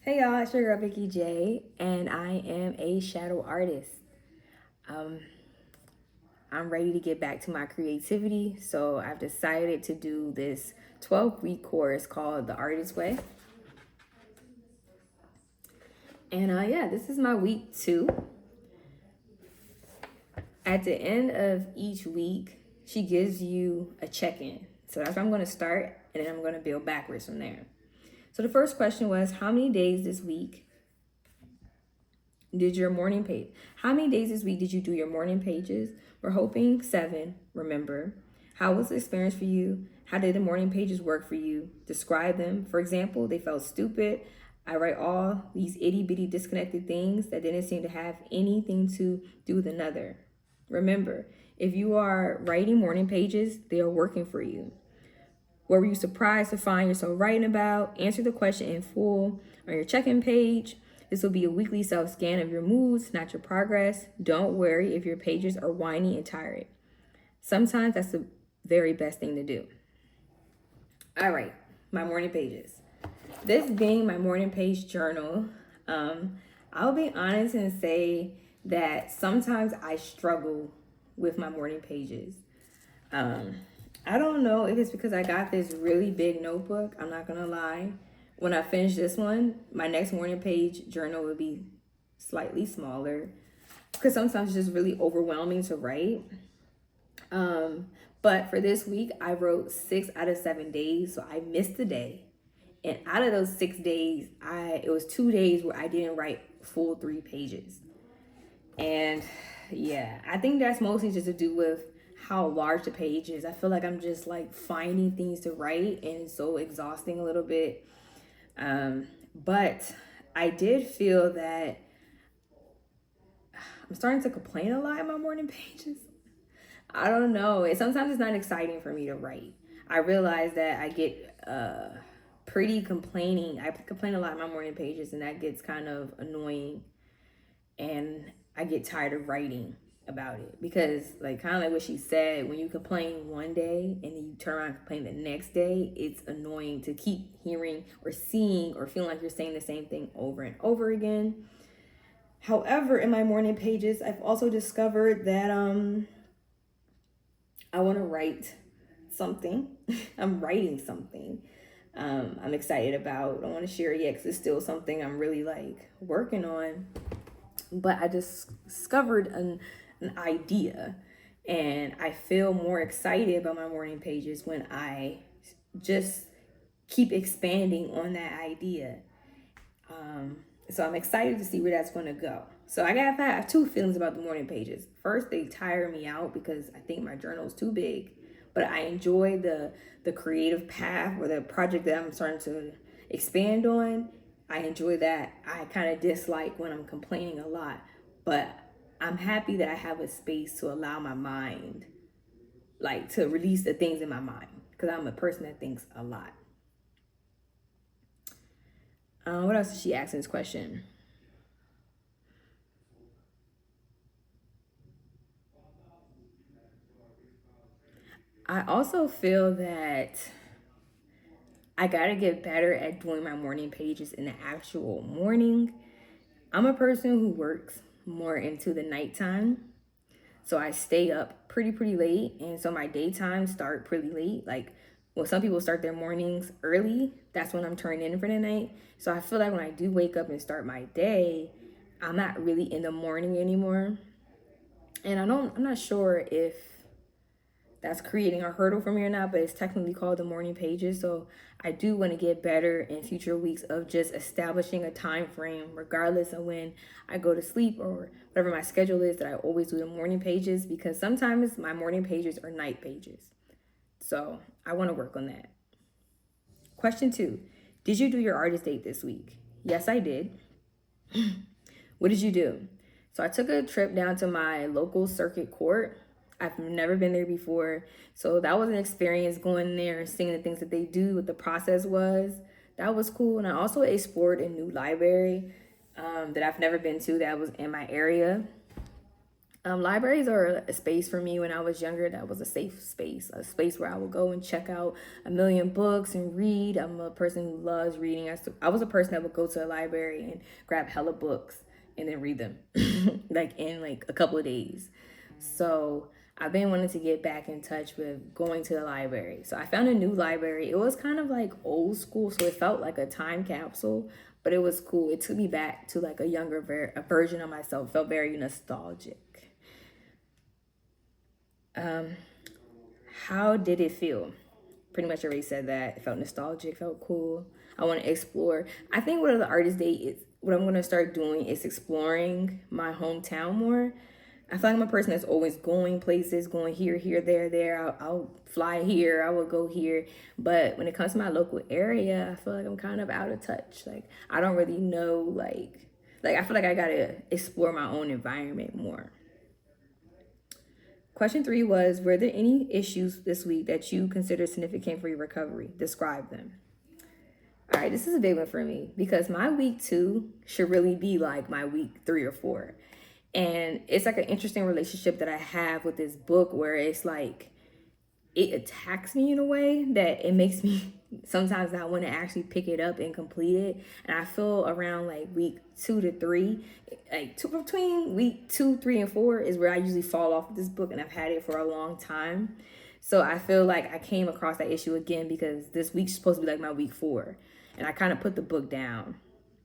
Hey y'all, it's your girl Vicky J, and I am a shadow artist. Um, I'm ready to get back to my creativity, so I've decided to do this 12-week course called The Artist Way. And yeah, this is my week 2. At the end of each week, she gives you a check-in. So that's where I'm going to start, and then I'm going to build backwards from there. So the first question was, how many days this week did your morning page? How many days this week did you do your morning pages? We're hoping 7, remember. How was the experience for you? How did the morning pages work for you? Describe them. For example, they felt stupid. I write all these itty bitty disconnected things that didn't seem to have anything to do with another. Remember, if you are writing morning pages, they are working for you. What were you surprised to find yourself writing about? Answer the question in full on your check-in page. This will be a weekly self-scan of your moods, not your progress. Don't worry if your pages are whiny and tired. Sometimes that's the very best thing to do. All right, my morning pages. This being my morning page journal, I'll be honest and say that sometimes I struggle with my morning pages. I don't know if it's because I got this really big notebook. I'm not gonna lie. When I finish this one, my next morning page journal will be slightly smaller because sometimes it's just really overwhelming to write. But for this week, I wrote 6 out of 7 days, so I missed a day. And out of those 6 days, it was 2 days where I didn't write full 3 pages. And yeah, I think that's mostly just to do with how large the page is. I feel like I'm just like finding things to write and it's so exhausting a little bit. But I did feel that I'm starting to complain a lot in my morning pages. I don't know. Sometimes it's not exciting for me to write. I realize that I get pretty complaining. I complain a lot in my morning pages, and that gets kind of annoying. And I get tired of writing about it because, like, kind of like what she said, when you complain one day and then you turn around and complain the next day, it's annoying to keep hearing or seeing or feeling like you're saying the same thing over and over again. However, in my morning pages, I've also discovered that I want to write something. I'm writing something. I'm excited about. I don't want to share it yet because it's still something I'm really like working on. But I just discovered an idea, and I feel more excited about my morning pages when I just keep expanding on that idea. So I'm excited to see where that's going to go. So I have 2 feelings about the morning pages. First, they tire me out because I think my journal is too big, but I enjoy the creative path or the project that I'm starting to expand on. I enjoy that. I kind of dislike when I'm complaining a lot, but I'm happy that I have a space to allow my mind, like, to release the things in my mind because I'm a person that thinks a lot. What else did she ask in this question? I also feel that I gotta get better at doing my morning pages in the actual morning. I'm a person who works more into the nighttime. So I stay up pretty late. And so my daytime start pretty late. Like, well, some people start their mornings early. That's when I'm turning in for the night. So I feel like when I do wake up and start my day, I'm not really in the morning anymore. And I'm not sure if that's creating a hurdle for me or not, but it's technically called the morning pages. So I do want to get better in future weeks of just establishing a time frame, regardless of when I go to sleep or whatever my schedule is, that I always do the morning pages, because sometimes my morning pages are night pages. So I want to work on that. Question 2, did you do your artist date this week? Yes, I did. What did you do? So I took a trip down to my local circuit court. I've never been there before. So that was an experience, going there and seeing the things that they do, what the process was. That was cool. And I also explored a new library that I've never been to that was in my area. Libraries are a space for me when I was younger that was a safe space, a space where I would go and check out a million books and read. I'm a person who loves reading. I was a person that would go to a library and grab hella books and then read them like in like a couple of days. So I've been wanting to get back in touch with going to the library. So I found a new library. It was kind of like old school, so it felt like a time capsule, but it was cool. It took me back to like a younger a version of myself. It felt very nostalgic. How did it feel? Pretty much already said that. It felt nostalgic, felt cool. I want to explore. I think what the artist day is, what I'm going to start doing is exploring my hometown more. I feel like I'm a person that's always going places, going here, there. I'll fly here, I will go here. But when it comes to my local area, I feel like I'm kind of out of touch. Like, I don't really know, like I feel like I got to explore my own environment more. Question 3 was, were there any issues this week that you consider significant for your recovery? Describe them. All right, this is a big one for me because my week 2 should really be like my week 3 or 4. And it's like an interesting relationship that I have with this book where it's like, it attacks me in a way that it makes me sometimes not want to actually pick it up and complete it. And I feel around like week 2 to 3, between week 2, 3, and 4 is where I usually fall off of this book, and I've had it for a long time. So I feel like I came across that issue again because this week's supposed to be like my week 4, and I kind of put the book down,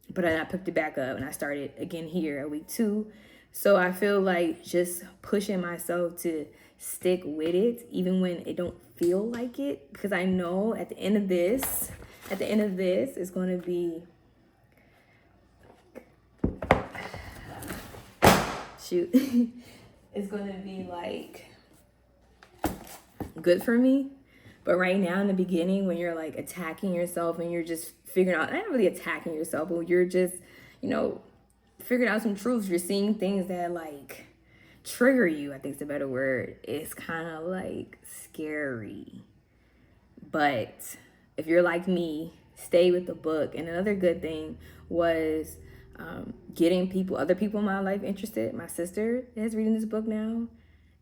but then I picked it back up and I started again here at week 2. So I feel like just pushing myself to stick with it, even when it don't feel like it, because I know at the end of this, it's going to be, it's going to be like good for me. But right now in the beginning, when you're like attacking yourself and you're just figuring out, not really attacking yourself, but you're just, figuring out some truths, you're seeing things that like trigger you, I think is a better word. It's kind of like scary. But if you're like me, stay with the book. And another good thing was getting other people in my life interested. My sister is reading this book now.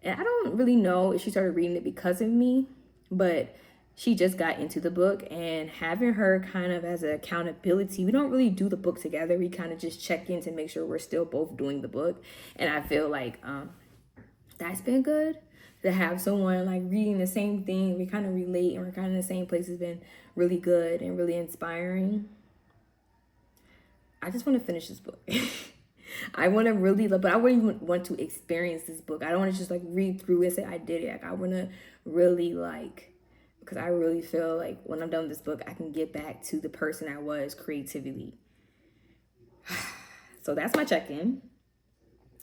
And I don't really know if she started reading it because of me, but she just got into the book, and having her kind of as an accountability, we don't really do the book together. We kind of just check in to make sure we're still both doing the book. And I feel like that's been good to have someone like reading the same thing. We kind of relate and we're kind of in the same place has been really good and really inspiring. I just want to finish this book. I want to really but I wouldn't even want to experience this book. I don't want to just like read through and say I did it. Like, I want to really because I really feel like when I'm done with this book, I can get back to the person I was creatively. So that's my check-in.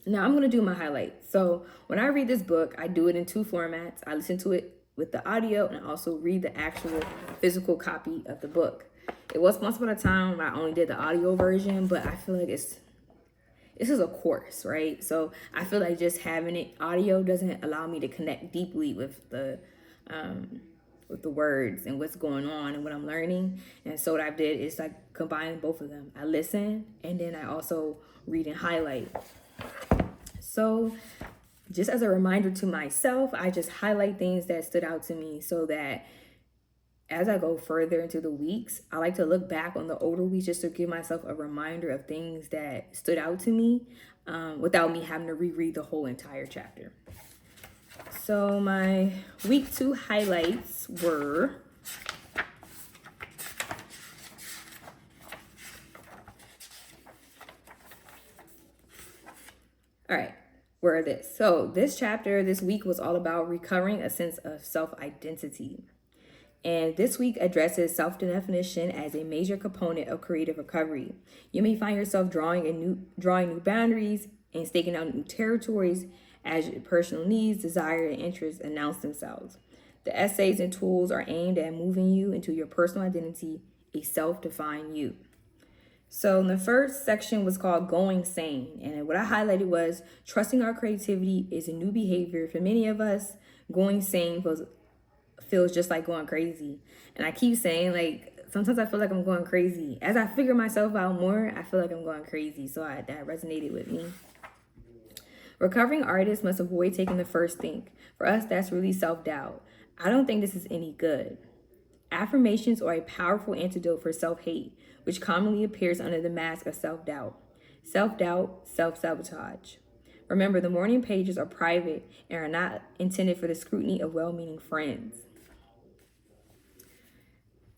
Now I'm going to do my highlights. So when I read this book, I do it in 2 formats. I listen to it with the audio and I also read the actual physical copy of the book. It was once upon a time I only did the audio version, but I feel like this is a course, right? So I feel like just having it audio doesn't allow me to connect deeply with the words and what's going on and what I'm learning. And so what I did is like combine both of them. I listen and then I also read and highlight. So just as a reminder to myself, I just highlight things that stood out to me so that as I go further into the weeks, I like to look back on the older weeks just to give myself a reminder of things that stood out to me without me having to reread the whole entire chapter. So my week 2 highlights were So this chapter this week was all about recovering a sense of self-identity. And this week addresses self-definition as a major component of creative recovery. You may find yourself drawing new boundaries and staking out new territories as your personal needs, desires, and interests announce themselves. The essays and tools are aimed at moving you into your personal identity, a self-defined you. So the first section was called Going Sane. And what I highlighted was trusting our creativity is a new behavior. For many of us, going sane feels just like going crazy. And I keep saying, like, sometimes I feel like I'm going crazy. As I figure myself out more, I feel like I'm going crazy. So that resonated with me. Recovering artists must avoid taking the first think. For us, that's really self-doubt. I don't think this is any good. Affirmations are a powerful antidote for self-hate, which commonly appears under the mask of self-doubt. Self-doubt, self-sabotage. Remember, the morning pages are private and are not intended for the scrutiny of well-meaning friends.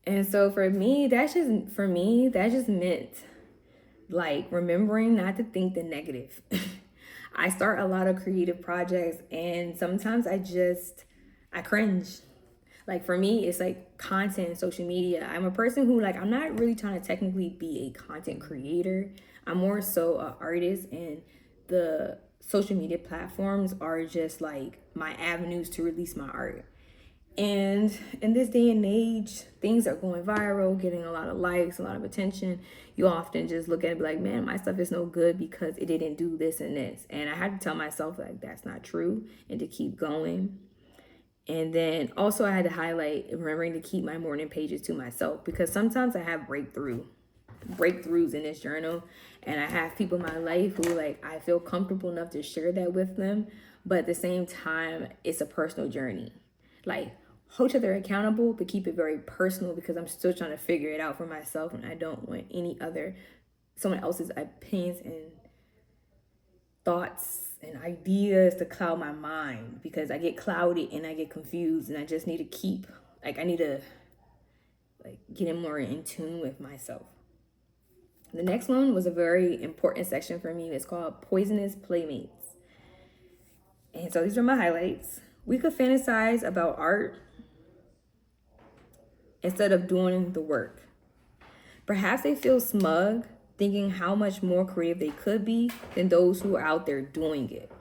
And so for me, that just meant like remembering not to think the negative. I start a lot of creative projects and sometimes I cringe. Like for me, it's like content and social media. I'm a person who like, I'm not really trying to technically be a content creator. I'm more so an artist, and the social media platforms are just like my avenues to release my art. And in this day and age, things are going viral, getting a lot of likes, a lot of attention. You often just look at it and be like, man, my stuff is no good because it didn't do this and this. And I had to tell myself like that's not true and to keep going. And then also I had to highlight remembering to keep my morning pages to myself, because sometimes I have breakthroughs in this journal, and I have people in my life who like I feel comfortable enough to share that with them. But at the same time, it's a personal journey. Like, hold each other accountable, but keep it very personal, because I'm still trying to figure it out for myself, and I don't want someone else's opinions and thoughts and ideas to cloud my mind, because I get clouded and I get confused, and I just need to get more in tune with myself. The next one was a very important section for me. It's called Poisonous Playmates. And so these are my highlights. We could fantasize about art instead of doing the work. Perhaps they feel smug, thinking how much more creative they could be than those who are out there doing it.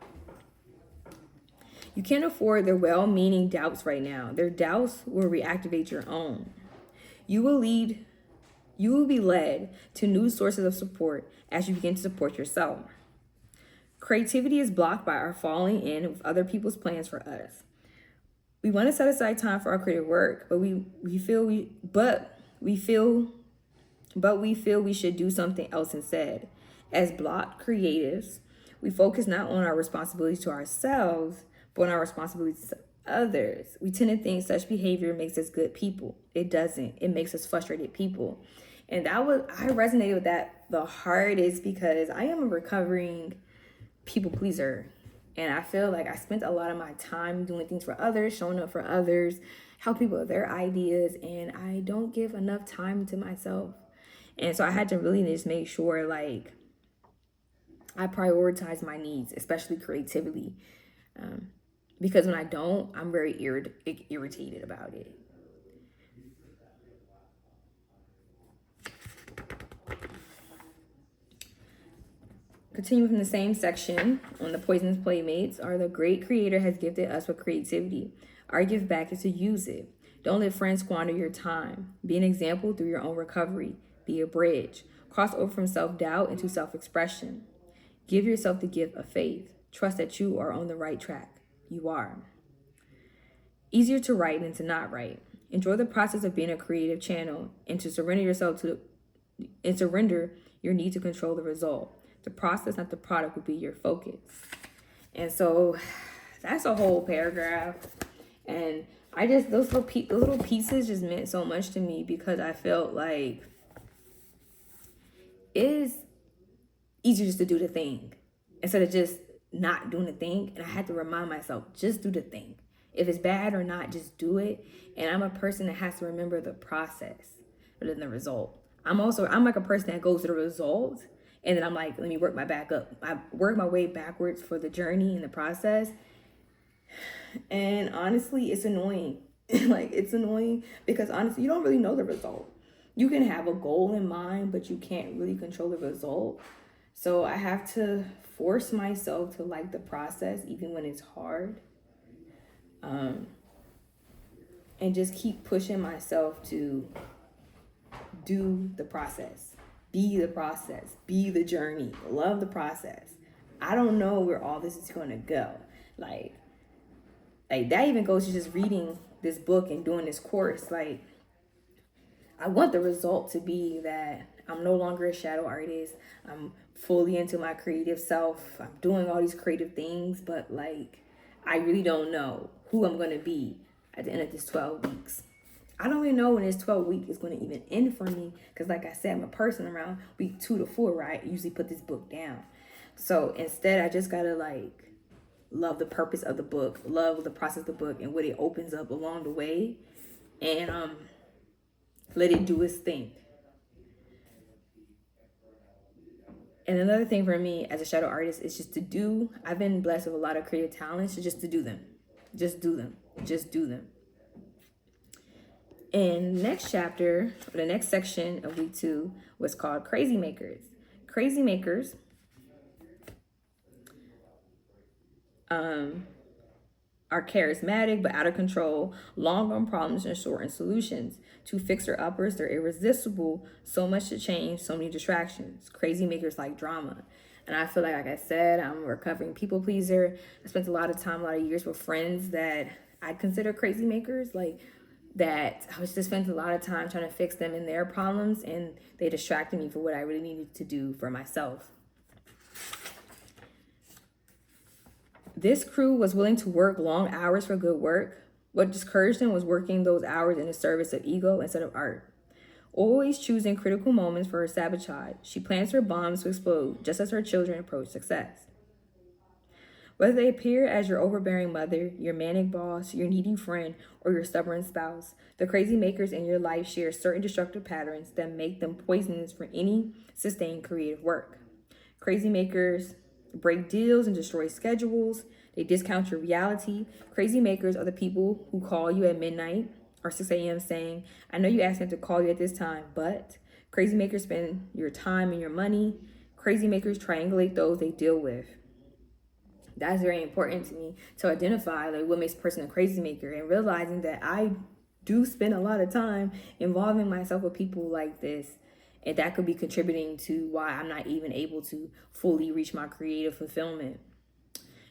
You can't afford their well-meaning doubts right now. Their doubts will reactivate your own. You will be led to new sources of support as you begin to support yourself. Creativity is blocked by our falling in with other people's plans for us. We want to set aside time for our creative work, but we feel we should do something else instead. As blocked creatives, we focus not on our responsibilities to ourselves, but on our responsibilities to others. We tend to think such behavior makes us good people. It doesn't. It makes us frustrated people. And I resonated with that the hardest, because I am a recovering people pleaser. And I feel like I spent a lot of my time doing things for others, showing up for others, help people with their ideas, and I don't give enough time to myself. And so I had to really just make sure like I prioritize my needs, especially creativity. Because when I don't, I'm very irritated about it. Continuing from the same section on the Poisonous Playmates are the great creator has gifted us with creativity. Our gift back is to use it. Don't let friends squander your time. Be an example through your own recovery. Be a bridge. Cross over from self-doubt into self-expression. Give yourself the gift of faith. Trust that you are on the right track. You are. Easier to write than to not write. Enjoy the process of being a creative channel, and to surrender your need to control the result. The process, not the product, will be your focus. And so that's a whole paragraph. And those little pieces just meant so much to me, because I felt like it is easier just to do the thing instead of just not doing the thing. And I had to remind myself, just do the thing. If it's bad or not, just do it. And I'm a person that has to remember the process rather than the result. I'm like a person that goes to the result, and then I'm like, let me work my back up. I work my way backwards for the journey and the process. And honestly, it's annoying. It's annoying because honestly, you don't really know the result. You can have a goal in mind, but you can't really control the result. So I have to force myself to like the process, even when it's hard. And just keep pushing myself to do the process. Be the process. Be the journey. Love the process. I don't know where all this is going to go. Like that even goes to just reading this book and doing this course. Like, I want the result to be that I'm no longer a shadow artist. I'm fully into my creative self. I'm doing all these creative things, but like, I really don't know who I'm going to be at the end of this 12 weeks. I don't even know when this 12 week is going to even end for me. Because like I said, I'm a person around week 2 to 4, right? I usually put this book down. So instead, I just got to like love the purpose of the book, love the process of the book and what it opens up along the way. And let it do its thing. And another thing for me as a shadow artist is just to do. I've been blessed with a lot of creative talents, so just to do them. Just do them. Just do them. And the next chapter, or the next section of week 2 was called Crazy Makers. Crazy Makers are charismatic but out of control, long on problems and short in solutions. To fixer-uppers, they're irresistible, so much to change, so many distractions. Crazy makers like drama. And I feel like I said, I'm a recovering people pleaser. I spent a lot of time, a lot of years with friends that I'd consider crazy makers, like that I was just spending a lot of time trying to fix them and their problems, and they distracted me for what I really needed to do for myself. This crew was willing to work long hours for good work. What discouraged them was working those hours in the service of ego instead of art. Always choosing critical moments for her sabotage, she plans her bombs to explode just as her children approach success. Whether they appear as your overbearing mother, your manic boss, your needy friend, or your stubborn spouse, the crazy makers in your life share certain destructive patterns that make them poisonous for any sustained creative work. Crazy makers break deals and destroy schedules. They discount your reality. Crazy makers are the people who call you at midnight or 6 a.m. saying, I know you asked me to call you at this time, but crazy makers spend your time and your money. Crazy makers triangulate those they deal with. That's very important to me to identify like what makes a person a crazy maker, and realizing that I do spend a lot of time involving myself with people like this. And that could be contributing to why I'm not even able to fully reach my creative fulfillment.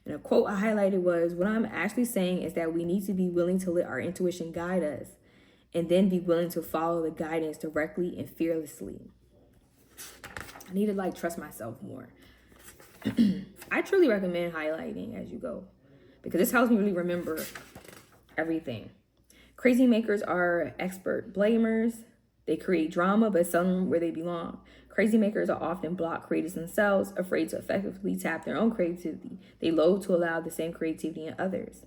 And a quote I highlighted was, what I'm actually saying is that we need to be willing to let our intuition guide us and then be willing to follow the guidance directly and fearlessly. I need to like trust myself more. I truly recommend highlighting as you go because this helps me really remember everything. Crazy makers are expert blamers. They create drama, but seldom where they belong. Crazy makers are often block creators themselves, afraid to effectively tap their own creativity. They loathe to allow the same creativity in others.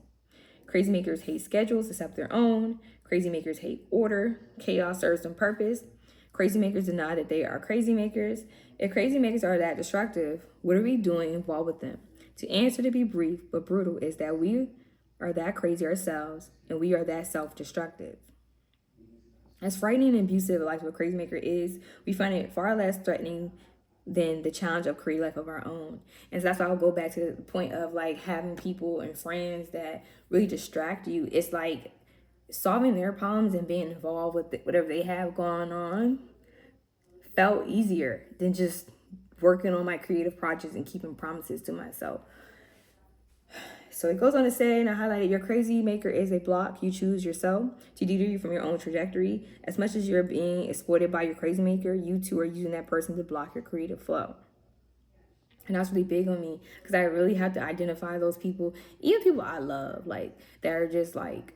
Crazy makers hate schedules except their own. Crazy makers hate order. Chaos serves them purpose. Crazy makers deny that they are crazy makers. If crazy makers are that destructive, what are we doing involved with them? To answer, to be brief but brutal, is that we are that crazy ourselves and we are that self-destructive. As frightening and abusive life of a crazy maker is, we find it far less threatening than the challenge of creating life of our own. And so that's why I'll go back to the point of like having people and friends that really distract you. It's like solving their problems and being involved with whatever they have going on felt easier than just working on my creative projects and keeping promises to myself. So it goes on to say, and I highlighted, your crazy maker is a block you choose yourself to deter you from your own trajectory. As much as you're being exploited by your crazy maker, you too are using that person to block your creative flow. And that's really big on me because I really have to identify those people, even people I love, like that are just like,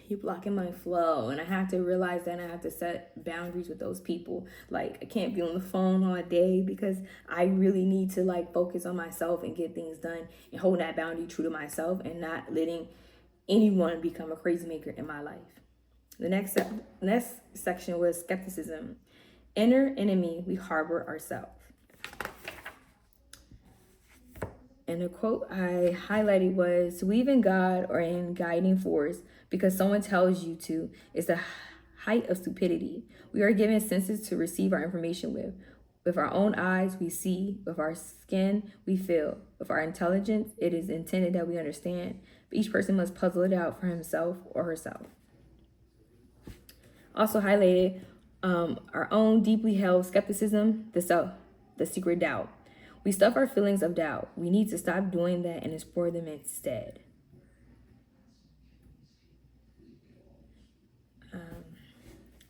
you're blocking my flow. And I have to realize that, and I have to set boundaries with those people. Like I can't be on the phone all day because I really need to like focus on myself and get things done and hold that boundary true to myself and not letting anyone become a crazy maker in my life. The next section was skepticism. Inner enemy we harbor ourselves. And the quote I highlighted was, to believe in God or in guiding force because someone tells you to is the height of stupidity. We are given senses to receive our information with. With our own eyes, we see. With our skin, we feel. With our intelligence, it is intended that we understand. But each person must puzzle it out for himself or herself. Also highlighted our own deeply held skepticism, the secret doubt. We stuff our feelings of doubt. We need to stop doing that and explore them instead.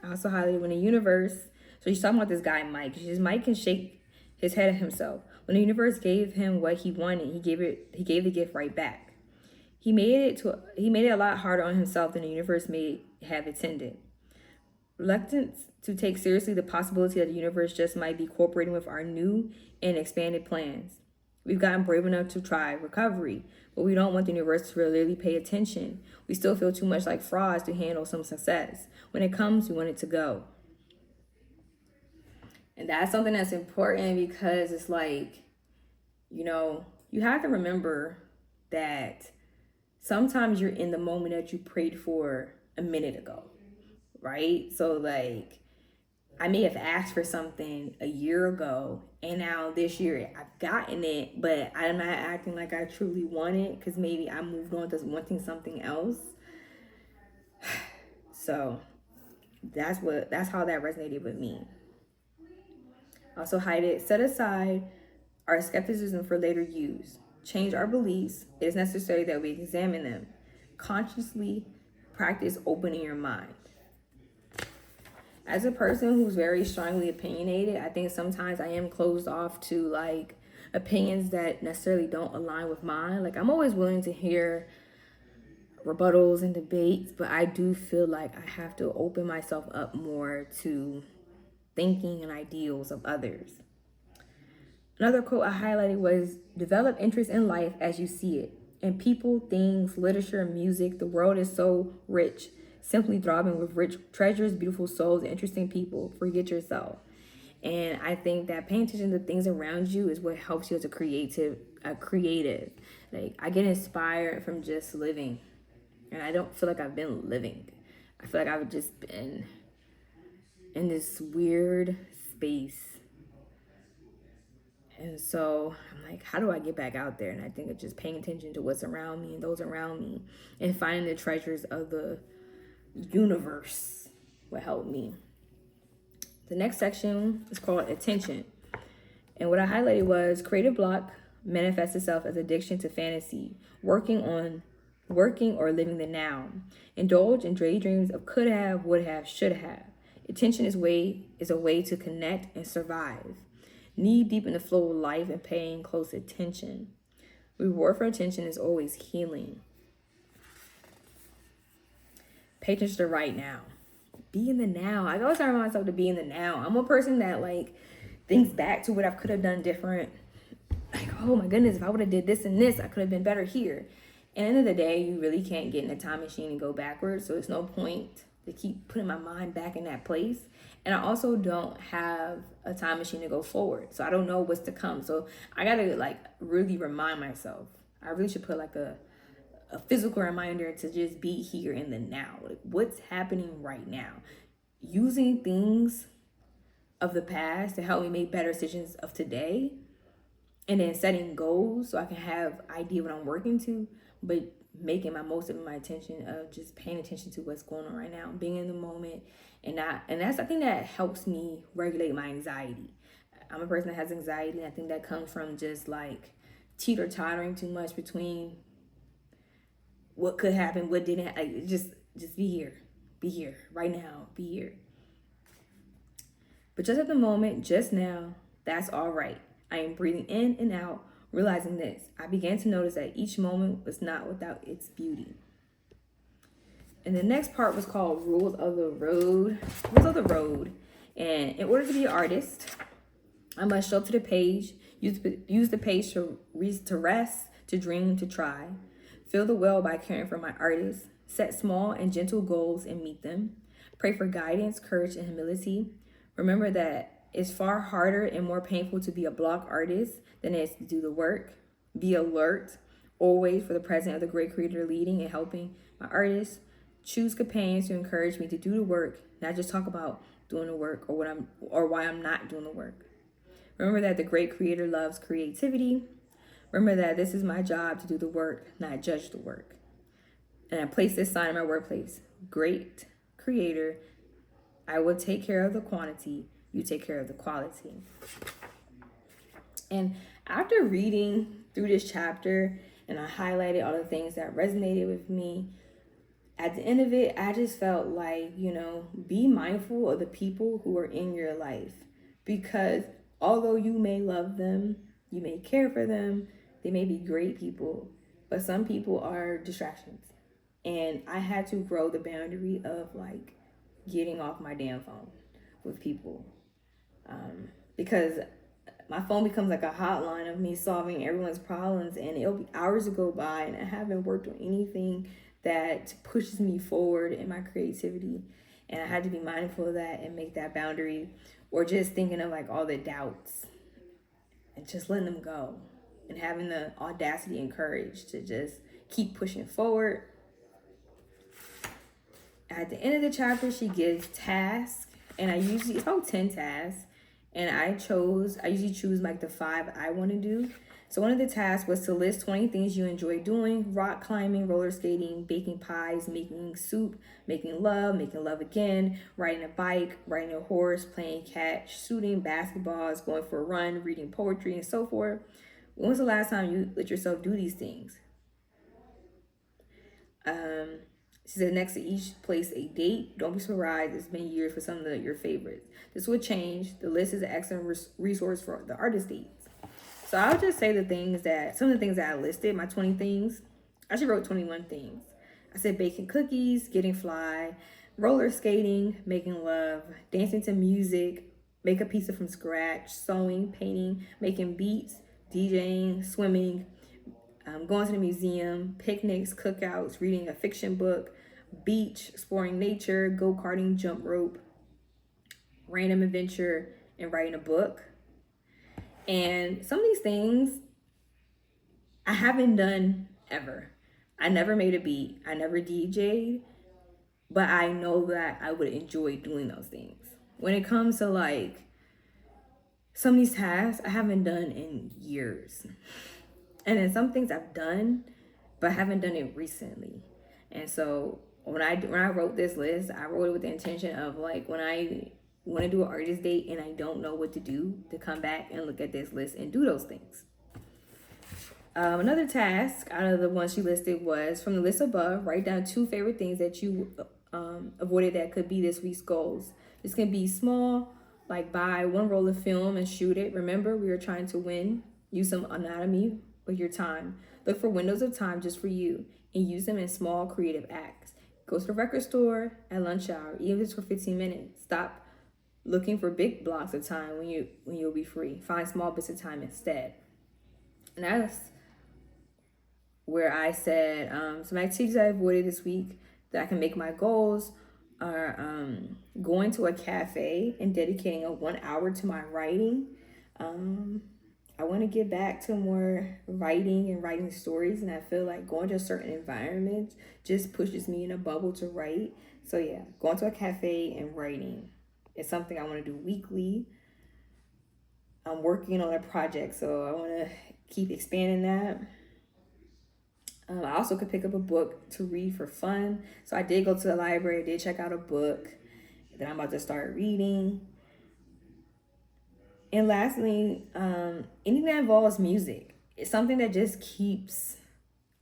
I also highlighted when the universe, so she's talking about this guy, Mike. She says, Mike can shake his head at himself. When the universe gave him what he wanted, he gave the gift right back. He made it a lot harder on himself than the universe may have intended. Reluctance to take seriously the possibility that the universe just might be cooperating with our new and expanded plans. We've gotten brave enough to try recovery, but we don't want the universe to really pay attention. We still feel too much like frauds to handle some success. When it comes, we want it to go. And that's something that's important because it's like, you have to remember that sometimes you're in the moment that you prayed for a minute ago, right? So, like, I may have asked for something a year ago, and now this year I've gotten it, but I'm not acting like I truly want it because maybe I moved on to wanting something else. So that's how that resonated with me. Also, hide it. Set aside our skepticism for later use. Change our beliefs. It is necessary that we examine them. Consciously practice opening your mind. As a person who's very strongly opinionated, I think sometimes I am closed off to like opinions that necessarily don't align with mine. Like, I'm always willing to hear rebuttals and debates, but I do feel like I have to open myself up more to thinking and ideals of others. Another quote I highlighted was, develop interest in life as you see it. In people, things, literature, music, the world is so rich, simply throbbing with rich treasures, beautiful souls, and interesting people. Forget yourself. And I think that paying attention to things around you is what helps you as a creative. Like, I get inspired from just living. And I don't feel like I've been living. I feel like I've just been in this weird space. And so I'm like, how do I get back out there? And I think it's just paying attention to what's around me and those around me and finding the treasures of the universe will help me. The next section is called attention. And what I highlighted was creative block manifests itself as addiction to fantasy, working or living the now. Indulge in daydreams of could have, would have, should have. Attention is a way to connect and survive. Knee deep in the flow of life and paying close attention. Reward for attention is always healing. Pay attention to right now. Be in the now. I always remind myself to be in the now. I'm a person that like thinks back to what I could have done different. Like, oh my goodness, if I would have did this and this, I could have been better here. At the end of the day, you really can't get in a time machine and go backwards. So it's no point to keep putting my mind back in that place. And I also don't have a time machine to go forward. So I don't know what's to come. So I gotta like really remind myself. I really should put like a physical reminder to just be here in the now. Like, what's happening right now? Using things of the past to help me make better decisions of today. And then setting goals so I can have idea what I'm working to, but making most of my attention of just paying attention to what's going on right now, being in the moment, and that's I think that helps me regulate my anxiety. I'm a person that has anxiety, and I think that comes from just like teeter-tottering too much between what could happen, what didn't happen. Like, just be here right now, be here. But just at the moment, just now, that's all right. I am breathing in and out, realizing this. I began to notice that each moment was not without its beauty. And the next part was called Rules of the Road. Rules of the Road. And in order to be an artist, I must show up to the page, use the page to rest, to dream, to try. Fill the well by caring for my artists. Set small and gentle goals and meet them. Pray for guidance, courage, and humility. Remember that it's far harder and more painful to be a block artist than it is to do the work. Be alert, always for the presence of the great creator leading and helping my artists. Choose companions to encourage me to do the work, not just talk about doing the work or why I'm not doing the work. Remember that the great creator loves creativity. Remember that this is my job to do the work, not judge the work. And I place this sign in my workplace. Great creator, I will take care of the quantity. You take care of the quality. And after reading through this chapter, and I highlighted all the things that resonated with me, at the end of it, I just felt like, be mindful of the people who are in your life, because although you may love them, you may care for them, they may be great people, but some people are distractions. And I had to grow the boundary of like getting off my damn phone with people, because my phone becomes like a hotline of me solving everyone's problems, and it'll be hours to go by and I haven't worked on anything that pushes me forward in my creativity. And I had to be mindful of that and make that boundary, or just thinking of like all the doubts and just letting them go, and having the audacity and courage to just keep pushing forward. At the end of the chapter, she gives tasks, and it's about 10 tasks, and I usually choose like the 5 I want to do. So one of the tasks was to list 20 things you enjoy doing: rock climbing, roller skating, baking pies, making soup, making love again, riding a bike, riding a horse, playing catch, shooting basketballs, going for a run, reading poetry, and so forth. When was the last time you let yourself do these things? She said, next to each place a date. Don't be surprised it's been years for some of your favorites. This will change. The list is an excellent resource for the artist dates. So I'll just say some of the things that I listed, my 20 things. I actually wrote 21 things. I said baking cookies, getting fly, roller skating, making love, dancing to music, make a pizza from scratch, sewing, painting, making beats, DJing, swimming, going to the museum, picnics, cookouts, reading a fiction book, beach, exploring nature, go-karting, jump rope, random adventure, and writing a book. And some of these things I haven't done ever. I never made a beat. I never DJ'd, but I know that I would enjoy doing those things. When it comes to like some of these tasks, I haven't done in years. And then some things I've done, but I haven't done it recently. And so when I wrote this list, I wrote it with the intention of like, when I want to do an artist date and I don't know what to do, to come back and look at this list and do those things. Another task out of the ones she listed was, from the list above, write down 2 favorite things that you avoided that could be this week's goals. This can be small, like buy 1 roll of film and shoot it. Remember, we are trying to win. Use some anatomy with your time. Look for windows of time just for you and use them in small creative acts. Go to the record store at lunch hour, even if it's for 15 minutes. Stop looking for big blocks of time when you'll be free. Find small bits of time instead. And that's where I said some activities I avoided this week that I can make my goals are going to a cafe and dedicating 1 hour to my writing. I want to get back to more writing and writing stories, and I feel like going to a certain environment just pushes me in a bubble to write. So yeah, going to a cafe and writing is something I want to do weekly. I'm working on a project, so I want to keep expanding that. I also could pick up a book to read for fun. So I did go to the library, I did check out a book that I'm about to start reading. And lastly, anything that involves music. It's something that just I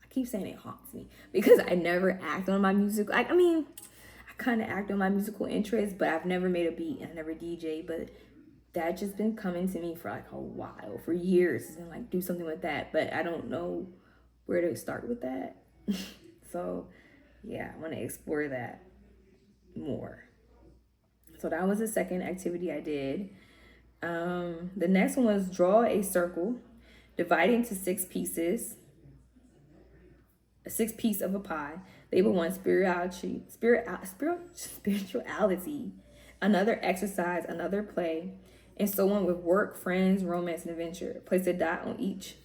keep saying it haunts me, because I never act on my music. I kind of act on my musical interests, but I've never made a beat and I never DJ. But that just been coming to me for like a while, for years, and like do something with that. But I don't know where to start with that. So yeah, I want to explore that more. So that was the second activity I did. The next one was draw a circle, divide it into 6 pieces, a 6 piece of a pie. Label 1 spirituality, another exercise, another play, and so on with work, friends, romance, and adventure. Place a dot on each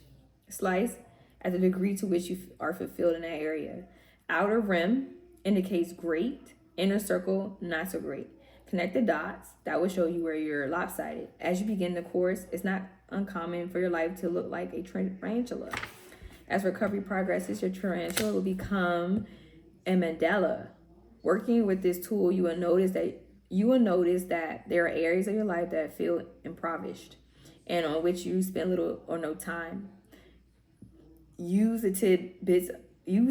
slice at the degree to which you are fulfilled in that area. Outer rim indicates great, inner circle not so great. Connect the dots. That will show you where you're lopsided. As you begin the course, it's not uncommon for your life to look like a tarantula. As recovery progresses, your tarantula will become a mandala. Working with this tool, you will notice that there are areas of your life that feel impoverished and on which you spend little or no time. Use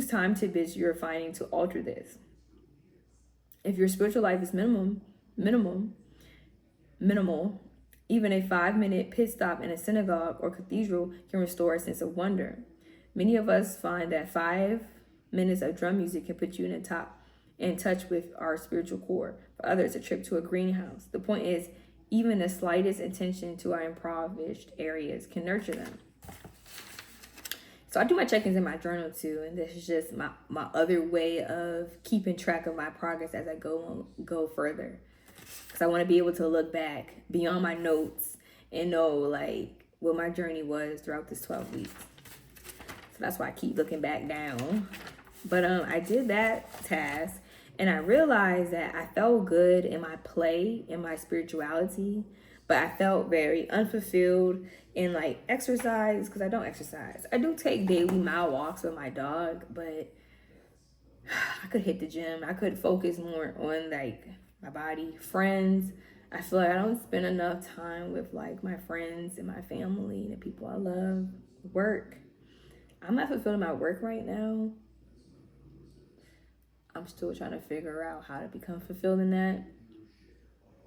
time tidbits you're finding to alter this. If your spiritual life is minimal, even a 5-minute pit stop in a synagogue or cathedral can restore a sense of wonder. Many of us find that 5 minutes of drum music can put you in touch with our spiritual core. For others, a trip to a greenhouse. The point is, even the slightest attention to our impoverished areas can nurture them. So I do my check-ins in my journal too, and this is just my other way of keeping track of my progress as I go further. Because I want to be able to look back beyond my notes and know like what my journey was throughout this 12 weeks. So that's why I keep looking back down. But I did that task, and I realized that I felt good in my play, in my spirituality, but I felt very unfulfilled in like exercise, because I don't exercise. I do take daily mile walks with my dog, but I could hit the gym. I could focus more on like my body, friends. I feel like I don't spend enough time with like my friends and my family and the people I love. Work. I'm not fulfilling my work right now. I'm still trying to figure out how to become fulfilled in that.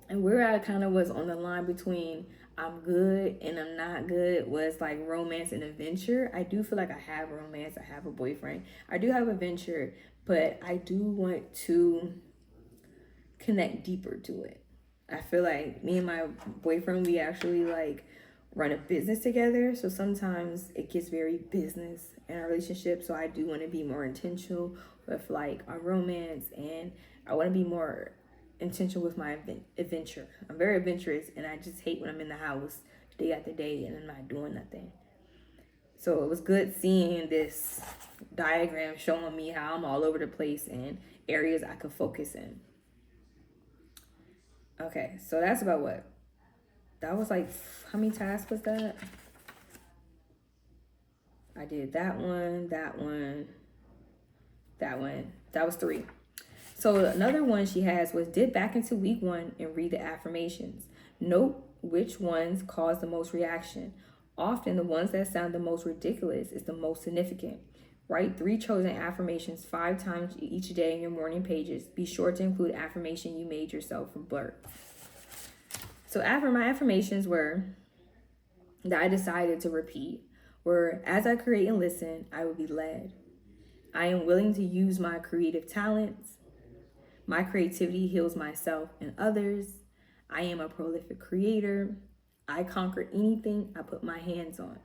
And where I kind of was on the line between I'm good and I'm not good was like romance and adventure. I do feel like I have romance. I have a boyfriend. I do have adventure, but I do want to connect deeper to it. I feel like me and my boyfriend, we actually like run a business together. So sometimes it gets very business in our relationship. So I do want to be more intentional with like our romance, and I want to be more intentional with my adventure. I'm very adventurous, and I just hate when I'm in the house day after day and I'm not doing nothing. So it was good seeing this diagram showing me how I'm all over the place and areas I could focus in. Okay, so that's about what? That was like, how many tasks was that? I did that one, that one, that one. That was 3. So another one she has was dip back into week 1 and read the affirmations. Note which ones cause the most reaction. Often the ones that sound the most ridiculous is the most significant. Write 3 chosen affirmations 5 times each day in your morning pages. Be sure to include affirmation you made yourself from Blurt. So after my affirmations were that I decided to repeat were, as I create and listen, I will be led. I am willing to use my creative talents. My creativity heals myself and others. I am a prolific creator. I conquer anything I put my hands on.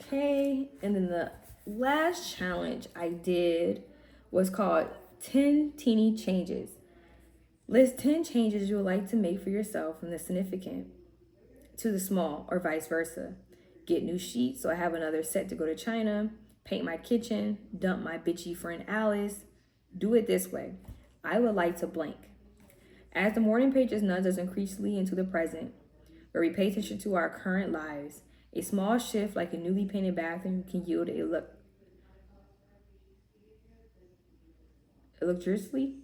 Okay, and then the last challenge I did was called 10 Teeny Changes. List 10 changes you would like to make for yourself from the significant to the small, or vice versa. Get new sheets so I have another set to go to China. Paint my kitchen. Dump my bitchy friend Alice. Do it this way. I would like to blank. As the morning pages nudge us increasingly into the present, where we pay attention to our current lives, a small shift like a newly painted bathroom can yield a luxuriously,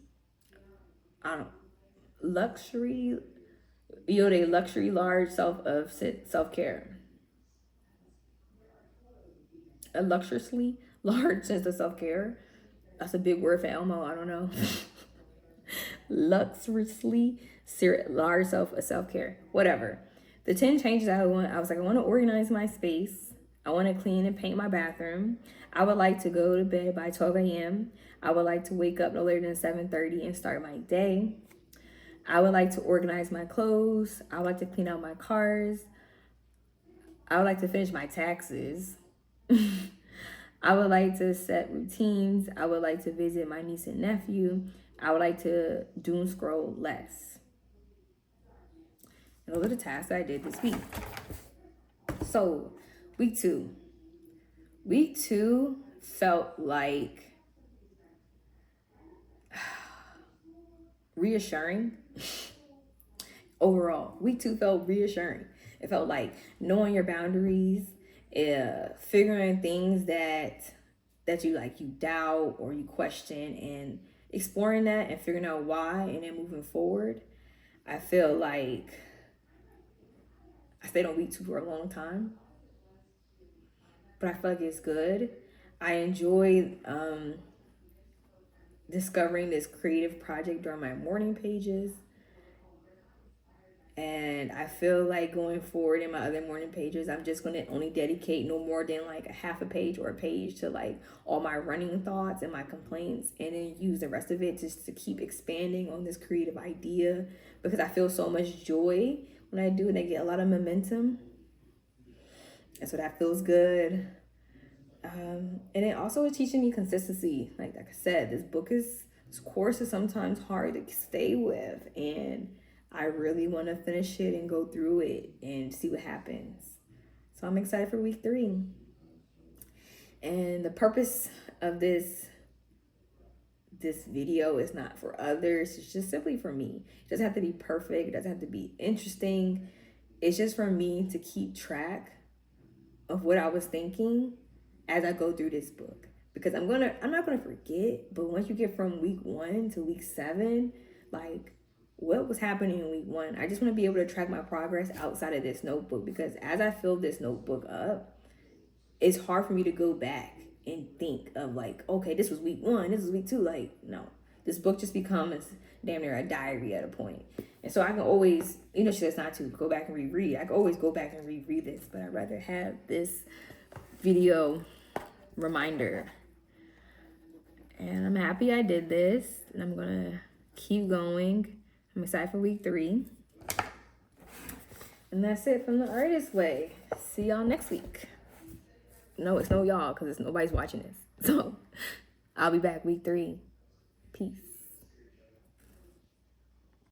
I don't know, luxury, yield a luxury large self-care. A luxuriously large sense of self-care. That's a big word for Elmo. I don't know. Luxuriously large self-care. Whatever. The 10 changes I was like, I want to organize my space. I want to clean and paint my bathroom. I would like to go to bed by 12 a.m. I would like to wake up no later than 7:30 and start my day. I would like to organize my clothes. I would like to clean out my cars. I would like to finish my taxes. I would like to set routines. I would like to visit my niece and nephew. I would like to doom scroll less. And those are the tasks I did this week. So, week 2. Week 2 felt like reassuring. Overall, week 2 felt reassuring. It felt like knowing your boundaries, figuring things that you doubt or you question, and exploring that and figuring out why, and then moving forward. I feel like I stayed on week 2 for a long time, but I feel like it's good. I enjoy discovering this creative project during my morning pages. And I feel like going forward in my other morning pages, I'm just going to only dedicate no more than like a half a page or a page to like all my running thoughts and my complaints, and then use the rest of it just to keep expanding on this creative idea, because I feel so much joy when I do, and I get a lot of momentum. And so that feels good. And it also is teaching me consistency. Like I said, this course is sometimes hard to stay with, and I really want to finish it and go through it and see what happens. So I'm excited for week 3. And the purpose of this video is not for others. It's just simply for me. It doesn't have to be perfect. It doesn't have to be interesting. It's just for me to keep track of what I was thinking as I go through this book, because I'm not gonna forget. But once you get from week 1 to week 7, like, what was happening in week 1, I just want to be able to track my progress outside of this notebook, because as I fill this notebook up, it's hard for me to go back and think of like, okay, this was week 1, this was week 2. Like, no, this book just becomes damn near a diary at a point. And so I can always, she says not to go back and reread. I can always go back and reread this, but I'd rather have this video reminder. And I'm happy I did this, and I'm gonna keep going. I'm excited for week 3. And that's it from the Artist Way. See y'all next week. No, it's no y'all, because nobody's watching this. So I'll be back week 3. Peace.